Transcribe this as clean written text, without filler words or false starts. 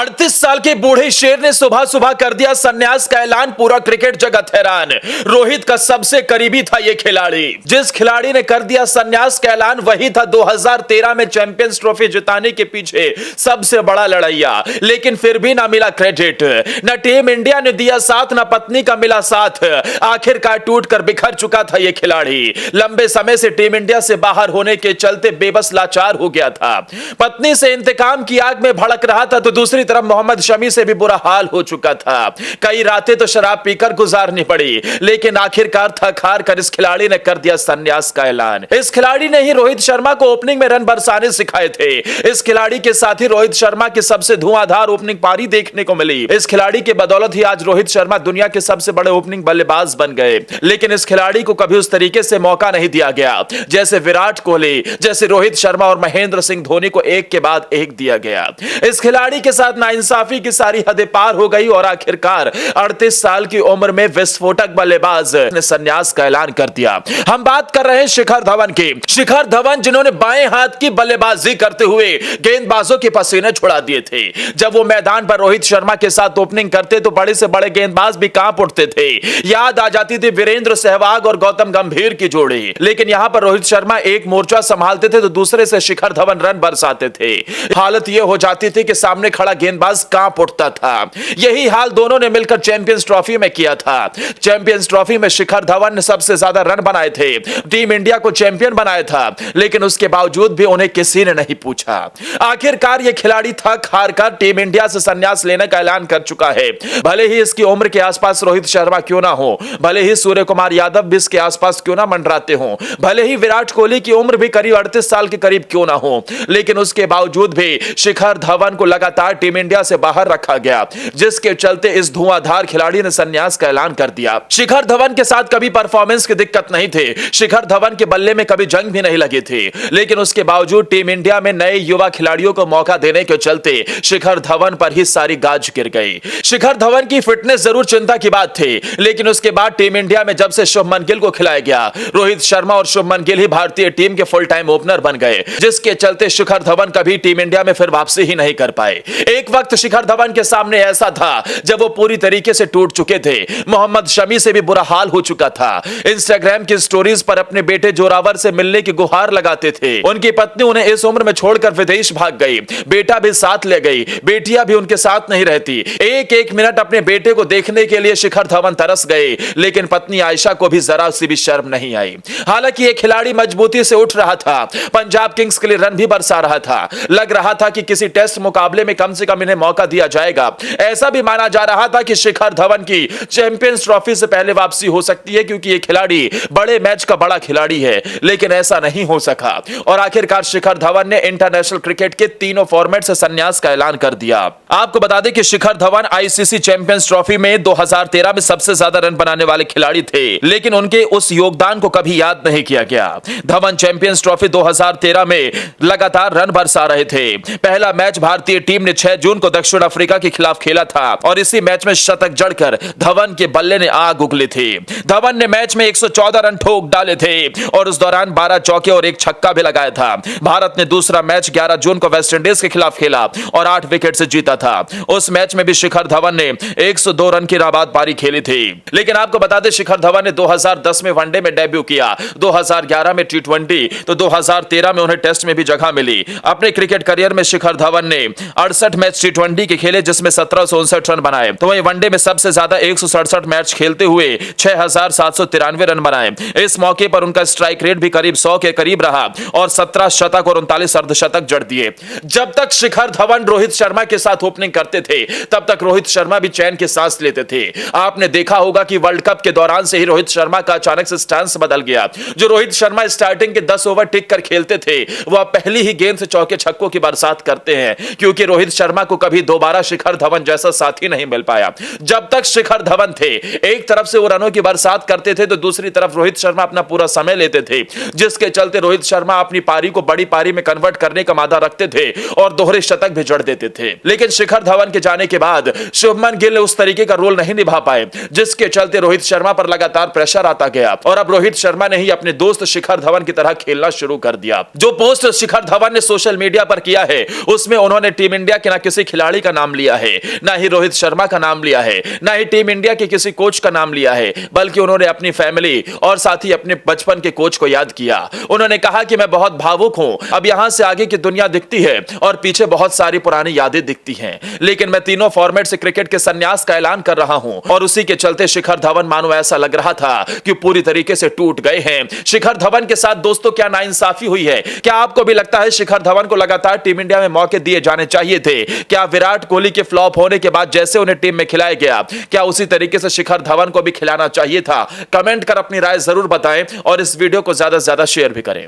38 साल के बूढ़े शेर ने सुबह सुबह कर दिया संन्यास का ऐलान। पूरा क्रिकेट जगत हैरान। रोहित का सबसे करीबी था यह खिलाड़ी। जिस खिलाड़ी ने कर दिया संन्यास का ऐलान वही था 2013 में चैंपियंस ट्रॉफी जिताने के पीछे सबसे बड़ा लड़ैया। लेकिन फिर भी ना मिला क्रेडिट, न टीम इंडिया ने दिया साथ, न पत्नी का मिला साथ। आखिरकार टूट कर बिखर चुका था यह खिलाड़ी। लंबे समय से टीम इंडिया से बाहर होने के चलते बेबस लाचार हो गया था। पत्नी से इंतकाम की आग में भड़क रहा था तो दूसरी तरफ मोहम्मद शमी से भी बुरा हाल हो चुका था। कई रातें तो शराब पीकर गुजारनी पड़ी, लेकिन आखिरकार थक हार कर इस खिलाड़ी ने कर दिया संन्यास का ऐलान। इस खिलाड़ी ने ही रोहित शर्मा को ओपनिंग में रन बरसाने सिखाए थे। इस खिलाड़ी के साथ ही रोहित शर्मा की सबसे धुआंधार ओपनिंग पारी देखने को मिली। इस खिलाड़ी के बदौलत ही आज रोहित शर्मा दुनिया के सबसे बड़े ओपनिंग बल्लेबाज बन गए। लेकिन इस खिलाड़ी को कभी उस तरीके से मौका नहीं दिया गया जैसे विराट कोहली, जैसे रोहित शर्मा और महेंद्र सिंह धोनी को एक के बाद एक दिया गया। इस खिलाड़ी के साथ नाइंसाफी की सारी हदें पार हो गई और आखिरकार 38 साल की उम्र में विस्फोटक बल्लेबाज ने संन्यास का ऐलान कर दिया। हम बात कर रहे हैं शिखर धवन की। शिखर धवन जिन्होंने बाएं हाथ की बल्लेबाजी करते हुए गेंदबाजों के पसीने छुड़ा दिए थे। जब वो मैदान पर रोहित शर्मा के साथ ओपनिंग करते तो बड़े से बड़े गेंदबाज भी कांप उठते थे। याद आ जाती थी वीरेंद्र सहवाग और गौतम गंभीर की जोड़ी। लेकिन यहां पर रोहित शर्मा एक मोर्चा संभालते थे तो दूसरे से शिखर धवन रन बरसाते थे। हालत यह हो जाती थी कि सामने खड़ा गेंदबाज कांप उठता था। यही हाल दोनों ने मिलकर चैंपियंस ट्रॉफी में किया था। चैंपियंस ट्रॉफी में शिखर धवन ने सबसे ज्यादा रन बनाए थे, टीम इंडिया को चैंपियन बनाया था, लेकिन उसके बावजूद भी उन्हें किसी ने नहीं पूछा। आखिरकार यह खिलाड़ी थक हार कर टीम इंडिया से संन्यास लेने का ऐलान कर चुका है। भले ही इसकी उम्र के आसपास रोहित शर्मा क्यों ना हो, भले ही सूर्य कुमार यादव भी इसके आसपास क्यों ना मंडराते हो, भले ही विराट कोहली की उम्र भी करीब 38 साल के करीब क्यों ना हो, लेकिन उसके बावजूद भी शिखर धवन को लगातार टीम इंडिया से बाहर रखा गया, जिसके चलते इस धुआंधार खिलाड़ी ने संन्यास का ऐलान कर दिया। शिखर धवन के साथ कभी परफॉर्मेंस की दिक्कत नहीं थी, शिखर धवन के बल्ले में कभी जंग भी नहीं लगी थी, लेकिन उसके बावजूद टीम इंडिया में नए युवा खिलाड़ियों को मौका देने के चलते शिखर धवन पर ही सारी गाज गिर गई। शिखर धवन की फिटनेस जरूर चिंता की बात थी, लेकिन उसके बाद टीम इंडिया में जब से शुभमन गिल को खिलाया गया, रोहित शर्मा और शुभमन गिल ही भारतीय टीम के फुल टाइम ओपनर बन गए, जिसके चलते शिखर धवन कभी टीम इंडिया में फिर वापसी ही नहीं कर पाए। एक वक्त शिखर धवन के सामने ऐसा था जब वो पूरी तरीके से टूट चुके थे। मोहम्मद शमी से भी बुरा हाल हो चुका था। इंस्टाग्राम की स्टोरीज पर अपने बेटे जोरावर से मिलने की गुहार लगाते थे। उनकी पत्नी उन्हें इस उम्र में छोड़कर विदेश भाग गई, बेटा भी साथ ले गई, बेटियां भी उनके साथ नहीं रहती। एक एक मिनट अपने बेटे को देखने के लिए शिखर धवन तरस गए, लेकिन पत्नी आयशा को भी जरा सी भी शर्म नहीं आई। हालांकि ये खिलाड़ी मजबूती से उठ रहा था, पंजाब किंग्स के लिए रन भी बरसा रहा था। लग रहा था कि किसी टेस्ट मुकाबले में कम से कम इन्हें मौका दिया जाएगा। ऐसा भी माना जा रहा था कि शिखर धवन की चैंपियंस ट्रॉफी से पहले वापसी हो सकती है, क्योंकि ये खिलाड़ी बड़े मैच का बड़ा खिलाड़ी है, लेकिन ऐसा नहीं हो सका और आखिरकार शिखर धवन ने इंटरनेशनल क्रिकेट के तीनों फॉर्मेट से संन्यास का ऐलान कर दिया। आपको बता दें कि Shikhar Dhawan ICC champions trophy में 2013 में सबसे ज्यादा रन बनाने वाले खिलाड़ी थे, लेकिन उनके उस योगदान को कभी याद नहीं किया गया। धवन चैंपियंस ट्रॉफी 2013 में लगातार रन बरसा रहे थे। पहला मैच भारतीय टीम ने 6 जून को दक्षिण अफ्रीका के खिलाफ खेला था और इसी मैच में शतक जड़कर धवन के बल्ले ने आग उगली थी। धवन ने मैच में 114 रन ठोक डाले थे और उस दौरान 12 चौके और एक छक्का भी लगाया था। भारत ने दूसरा मैच 11 जून को वेस्टइंडीज के खिलाफ खेला और 8 विकेट से जीता था। उस मैच में भी शिखर धवन ने 102 रन की नाबाद पारी खेली थी। लेकिन आपको बता दें शिखर धवन ने 2010 में वनडे में डेब्यू किया, 2011 में टी20 तो 2013 में उन्हें टेस्ट में भी जगह मिली। अपने क्रिकेट करियर में शिखर धवन ने 68 मैच टी20 के खेले, जिसमें 1759 रन बनाए। तो वहीं वनडे में सबसे ज्यादा 167 मैच खेलते हुए 6793 रन बनाए। इस मौके पर उनका स्ट्राइक रेट भी करीब 100 के करीब रहा और 17 शतक और 39 अर्धशतक जड़ दिए। जब तक शिखर धवन रोहित शर्मा के साथ ओपनिंग करते थे, तब तक रोहित शर्मा भी चैन की सांस लेते थे। आपने देखा होगा कि वर्ल्ड कप के दौरान से ही रोहित शर्मा का अचानक से स्टांस बदल गया। जो रोहित शर्मा स्टार्टिंग के 10 ओवर टिक कर खेलते थे, वह पहली ही गेंद से चौके छक्कों की बरसात करते हैं, क्योंकि रोहित शर्मा को कभी दोबारा शिखर धवन जैसा साथी नहीं मिल पाया। जब तक शिखर धवन थे, एक तरफ से वो रनों की बरसात करते थे तो दूसरी तरफ रोहित शर्मा अपना पूरा समय लेते थे, जिसके चलते रोहित शर्मा अपनी पारी को बड़ी पारी में कन्वर्ट करने का मादा रखते थे और दोहरे शतक भी जड़ देते थे। लेकिन शिखर धवन के जाने के बाद शुभमन गिल उस तरीके का रोल नहीं निभा पाए, जिसके चलते रोहित शर्मा पर लगातार प्रेशर आता गया और अब रोहित शर्मा ने ही अपने दोस्त शिखर धवन की तरह खेलना शुरू कर दिया। जो पोस्ट शिखर धवन ने सोशल मीडिया पर किया है, उसमें उन्होंने टीम इंडिया के न किसी खिलाड़ी का नाम लिया है, ना ही रोहित शर्मा का नाम लिया है, ना ही टीम इंडिया के किसी कोच का नाम लिया है, बल्कि उन्होंने अपनी फैमिली और साथ ही अपने बचपन के कोच को याद किया। उन्होंने कहा कि मैं बहुत भावुक हूं, अब यहां से आगे की दुनिया दिखती है और पीछे बहुत सारी पुरानी यादें दिखती हैं, लेकिन मैं तीनों फॉर्मेट से क्रिकेट के संन्यास का ऐलान कर रहा हूं। और उसी के चलते शिखर धवन मानो ऐसा लग रहा था कि पूरी तरीके से टूट गए हैं। शिखर धवन के साथ दोस्तों क्या नाइंसाफी हुई है? क्या आपको भी लगता है शिखर धवन को लगातार टीम इंडिया में मौके दिए जाने चाहिए थे? क्या विराट कोहली के फ्लॉप होने के बाद जैसे उन्हें टीम में खिलाया गया, क्या उसी तरीके से शिखर धवन को भी खिलाना चाहिए था? कमेंट कर अपनी राय जरूर बताएं और इस वीडियो को ज्यादा से ज्यादा शेयर भी करें।